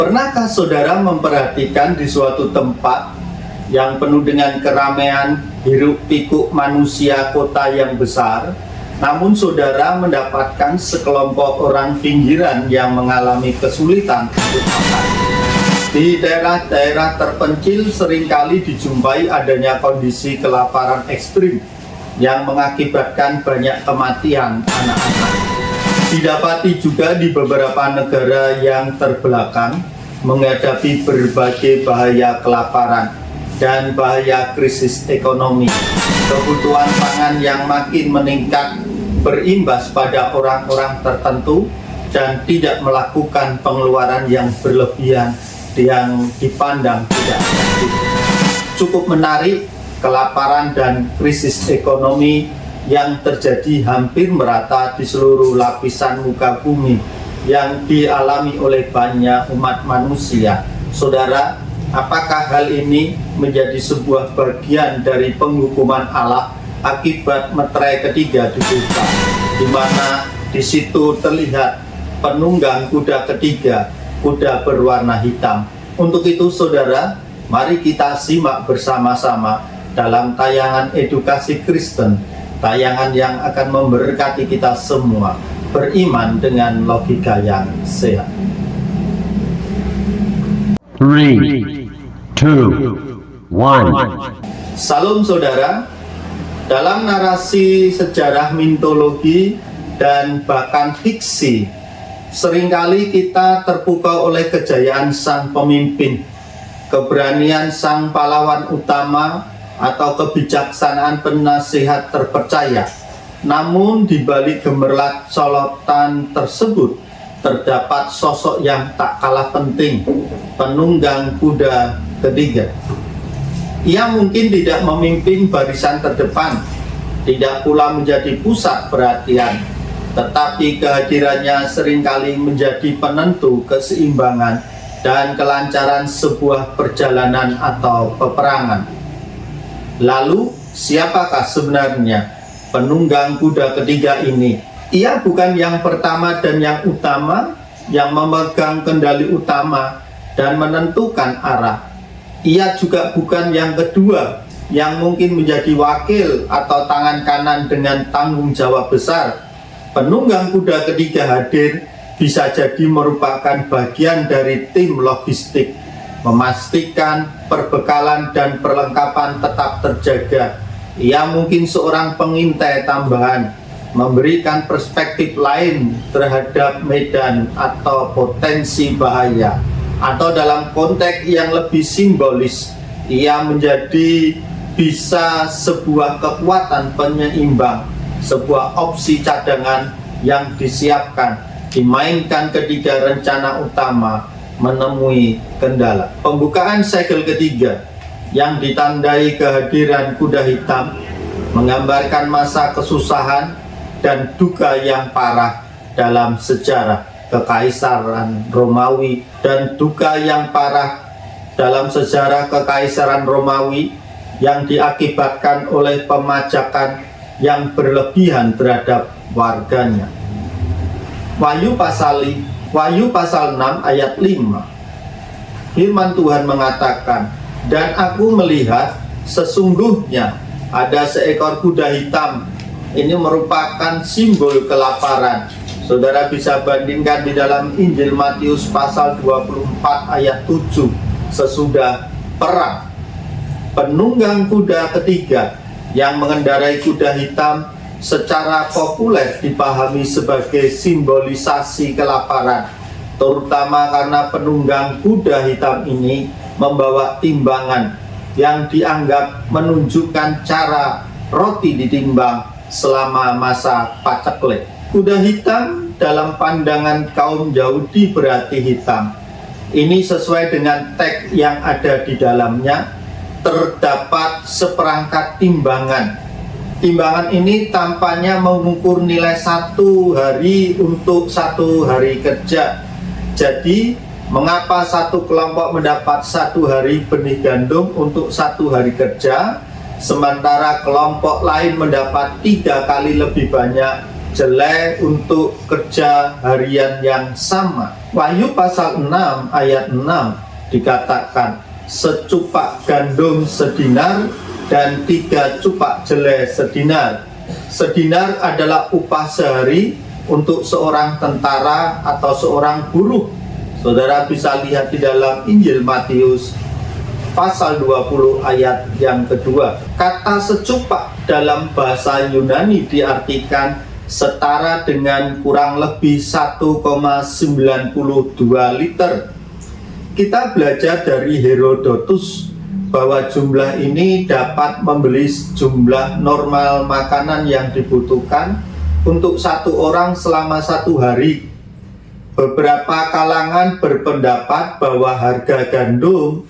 Pernahkah saudara memperhatikan di suatu tempat yang penuh dengan keramaian, hiruk pikuk manusia kota yang besar, namun saudara mendapatkan sekelompok orang pinggiran yang mengalami kesulitan untuk makan? Di daerah-daerah terpencil seringkali dijumpai adanya kondisi kelaparan ekstrim yang mengakibatkan banyak kematian anak-anak. Didapati juga di beberapa negara yang terbelakang menghadapi berbagai bahaya kelaparan dan bahaya krisis ekonomi. Kebutuhan pangan yang makin meningkat berimbas pada orang-orang tertentu dan tidak melakukan pengeluaran yang berlebihan yang dipandang tidak efektif. Cukup menarik, kelaparan dan krisis ekonomi yang terjadi hampir merata di seluruh lapisan muka bumi yang dialami oleh banyak umat manusia. Saudara, apakah hal ini menjadi sebuah bagian dari penghukuman Allah akibat meterai ketiga di buka, di mana di situ terlihat penunggang kuda ketiga, kuda berwarna hitam? Untuk itu saudara, mari kita simak bersama-sama dalam tayangan Edukasi Kristen, tayangan yang akan memberkati kita semua beriman dengan logika yang sehat. 3, 2, 1. Salam saudara. Dalam narasi sejarah mitologi dan bahkan fiksi, seringkali kita terpukau oleh kejayaan sang pemimpin, keberanian sang pahlawan utama, atau kebijaksanaan penasihat terpercaya. Namun di balik gemerlap sorotan tersebut terdapat sosok yang tak kalah penting, penunggang kuda ketiga. Ia mungkin tidak memimpin barisan terdepan, tidak pula menjadi pusat perhatian, tetapi kehadirannya seringkali menjadi penentu keseimbangan dan kelancaran sebuah perjalanan atau peperangan. Lalu, siapakah sebenarnya penunggang kuda ketiga ini? Ia bukan yang pertama dan yang utama, yang memegang kendali utama dan menentukan arah. Ia juga bukan yang kedua, yang mungkin menjadi wakil atau tangan kanan dengan tanggung jawab besar. Penunggang kuda ketiga hadir bisa jadi merupakan bagian dari tim logistik, memastikan perbekalan dan perlengkapan tetap terjaga. Ia mungkin seorang pengintai tambahan, memberikan perspektif lain terhadap medan atau potensi bahaya. Atau dalam konteks yang lebih simbolis, ia menjadi bisa sebuah kekuatan penyeimbang, sebuah opsi cadangan yang disiapkan, dimainkan ketika rencana utama menemui kendala. Pembukaan segel ketiga yang ditandai kehadiran kuda hitam menggambarkan masa kesusahan dan duka yang parah dalam sejarah Kekaisaran Romawi, dan duka yang parah dalam sejarah Kekaisaran Romawi yang diakibatkan oleh pemajakan yang berlebihan terhadap warganya. Wahyu pasal 6 ayat 5. Firman Tuhan mengatakan, "Dan aku melihat sesungguhnya ada seekor kuda hitam." Ini merupakan simbol kelaparan. Saudara bisa bandingkan di dalam Injil Matius pasal 24 ayat 7. Sesudah perang, penunggang kuda ketiga yang mengendarai kuda hitam secara populer dipahami sebagai simbolisasi kelaparan, terutama karena penunggang kuda hitam ini membawa timbangan yang dianggap menunjukkan cara roti ditimbang selama masa paceklik. Kuda hitam dalam pandangan kaum Yahudi berarti hitam. Ini sesuai dengan teks yang ada di dalamnya. Terdapat seperangkat timbangan. Timbangan ini tampaknya mengukur nilai 1 hari untuk 1 hari kerja. Jadi, mengapa satu kelompok mendapat 1 hari benih gandum untuk 1 hari kerja, sementara kelompok lain mendapat 3 kali lebih banyak jelai untuk kerja harian yang sama? Wahyu pasal 6 ayat 6 dikatakan, secupak gandum sedinar dan 3 cupak jelai sedinar. Sedinar adalah upah sehari untuk seorang tentara atau seorang buruh. Saudara bisa lihat di dalam Injil Matius pasal 20 ayat yang kedua. Kata secupak dalam bahasa Yunani diartikan setara dengan kurang lebih 1,92 liter. Kita belajar dari Herodotus bahwa jumlah ini dapat membeli jumlah normal makanan yang dibutuhkan untuk satu orang selama 1 hari. Beberapa kalangan berpendapat bahwa harga gandum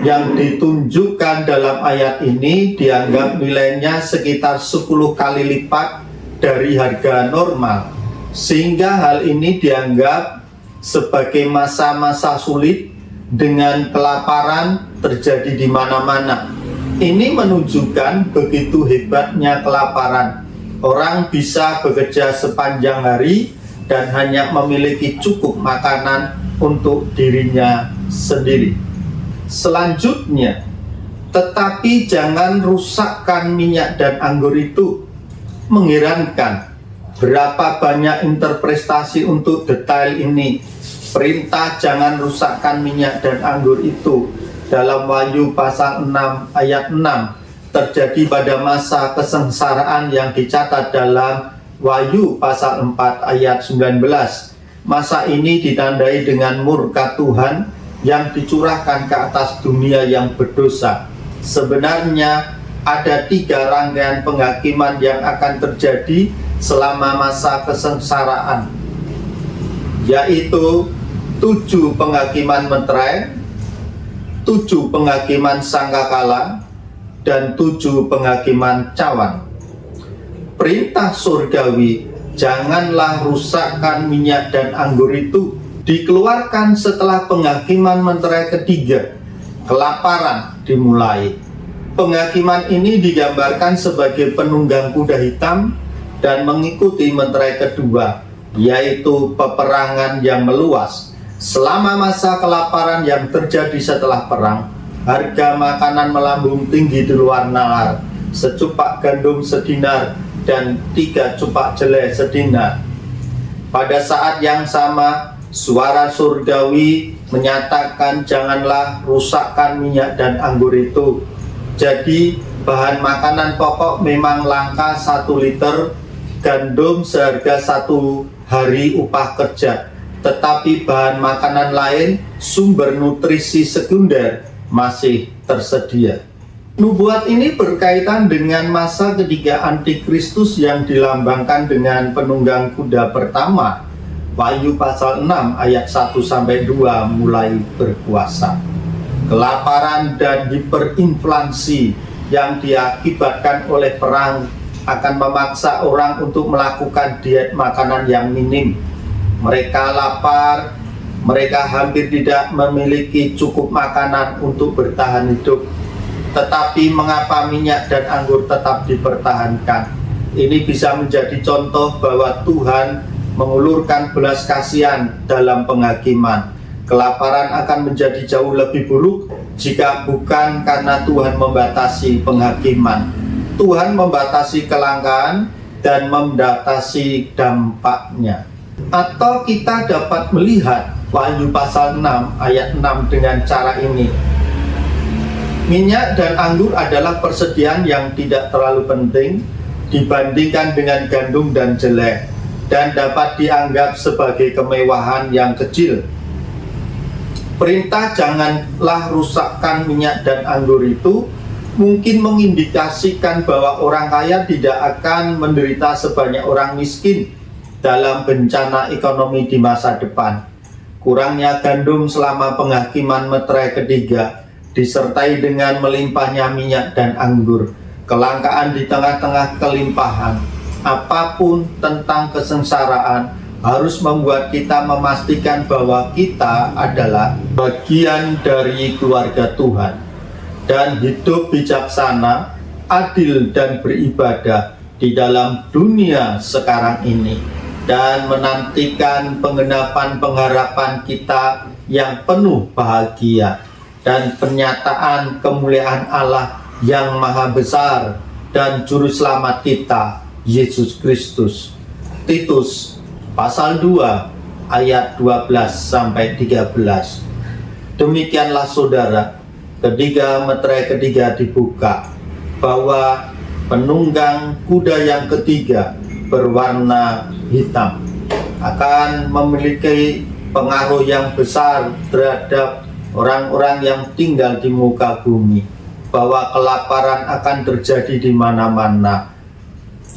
yang ditunjukkan dalam ayat ini dianggap nilainya sekitar 10 kali lipat dari harga normal, sehingga hal ini dianggap sebagai masa-masa sulit dengan kelaparan terjadi di mana-mana. Ini menunjukkan begitu hebatnya kelaparan. Orang bisa bekerja sepanjang hari dan hanya memiliki cukup makanan untuk dirinya sendiri. Selanjutnya, tetapi jangan rusakkan minyak dan anggur itu. Mengherankan berapa banyak interpretasi untuk detail ini. Perintah jangan rusakkan minyak dan anggur itu dalam Wahyu pasal 6 ayat 6 terjadi pada masa kesengsaraan yang dicatat dalam Wahyu pasal 4 ayat 19. Masa ini ditandai dengan murka Tuhan yang dicurahkan ke atas dunia yang berdosa. Sebenarnya ada 3 rangkaian penghakiman yang akan terjadi selama masa kesengsaraan, yaitu 7 penghakiman meterai, 7 penghakiman sangkakala, dan 7 penghakiman cawan. Perintah surgawi, janganlah rusakkan minyak dan anggur itu, dikeluarkan setelah penghakiman meterai ketiga. Kelaparan dimulai. Penghakiman ini digambarkan sebagai penunggang kuda hitam dan mengikuti meterai kedua, yaitu peperangan yang meluas. Selama masa kelaparan yang terjadi setelah perang, harga makanan melambung tinggi di luar nalar. Secupak gandum sedinar dan 3 cupak jelai sedinar. Pada saat yang sama, suara surgawi menyatakan janganlah rusakkan minyak dan anggur itu. Jadi bahan makanan pokok memang langka 1 liter gandum seharga 1 hari upah kerja. Tetapi bahan makanan lain, sumber nutrisi sekunder masih tersedia. Nubuat ini berkaitan dengan masa ketiga antikristus yang dilambangkan dengan penunggang kuda pertama. Wahyu pasal 6 ayat 1-2 mulai berkuasa. Kelaparan dan hiperinflasi yang diakibatkan oleh perang akan memaksa orang untuk melakukan diet makanan yang minim. Mereka lapar, mereka hampir tidak memiliki cukup makanan untuk bertahan hidup. Tetapi mengapa minyak dan anggur tetap dipertahankan? Ini bisa menjadi contoh bahwa Tuhan mengulurkan belas kasihan dalam penghakiman. Kelaparan akan menjadi jauh lebih buruk jika bukan karena Tuhan membatasi penghakiman. Tuhan membatasi kelangkaan dan membatasi dampaknya. Atau kita dapat melihat Wahyu pasal 6 ayat 6 dengan cara ini. Minyak dan anggur adalah persediaan yang tidak terlalu penting dibandingkan dengan gandum dan jelai, dan dapat dianggap sebagai kemewahan yang kecil. Perintah janganlah rusakkan minyak dan anggur itu mungkin mengindikasikan bahwa orang kaya tidak akan menderita sebanyak orang miskin dalam bencana ekonomi di masa depan. Kurangnya gandum selama penghakiman meterai ketiga disertai dengan melimpahnya minyak dan anggur, kelangkaan di tengah-tengah kelimpahan. Apapun tentang kesengsaraan harus membuat kita memastikan bahwa kita adalah bagian dari keluarga Tuhan dan hidup bijaksana, adil dan beribadah di dalam dunia sekarang ini. dan menantikan penggenapan pengharapan kita yang penuh bahagia dan penyataan kemuliaan Allah yang maha besar dan juru selamat kita, Yesus Kristus. Titus pasal 2 ayat 12 sampai 13. Demikianlah saudara, ketika meterai ketiga dibuka, bahwa penunggang kuda yang ketiga berwarna hitam akan memiliki pengaruh yang besar terhadap orang-orang yang tinggal di muka bumi, bahwa kelaparan akan terjadi di mana-mana,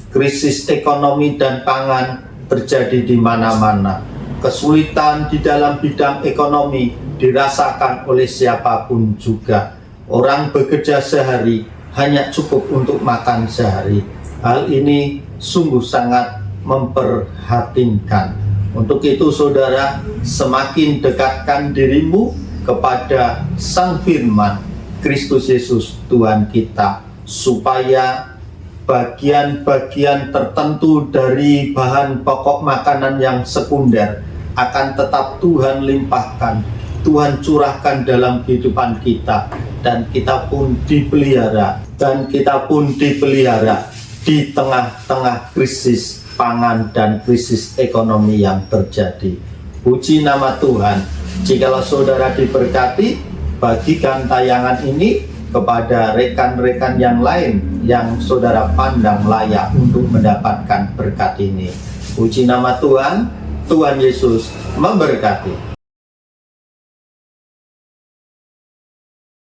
krisis ekonomi dan pangan terjadi di mana-mana, kesulitan di dalam bidang ekonomi dirasakan oleh siapapun juga. Orang bekerja sehari hanya cukup untuk makan sehari. Hal ini sungguh sangat memprihatinkan. Untuk itu saudara, semakin dekatkan dirimu kepada Sang Firman Kristus Yesus Tuhan kita, supaya bagian-bagian tertentu dari bahan pokok makanan yang sekunder akan tetap Tuhan limpahkan, Tuhan curahkan dalam kehidupan kita, dan kita pun dipelihara di tengah-tengah krisis pangan dan krisis ekonomi yang terjadi. Puji nama Tuhan. Jikalau saudara diberkati, bagikan tayangan ini kepada rekan-rekan yang lain yang saudara pandang layak untuk mendapatkan berkat ini. Puji nama Tuhan. Tuhan Yesus memberkati.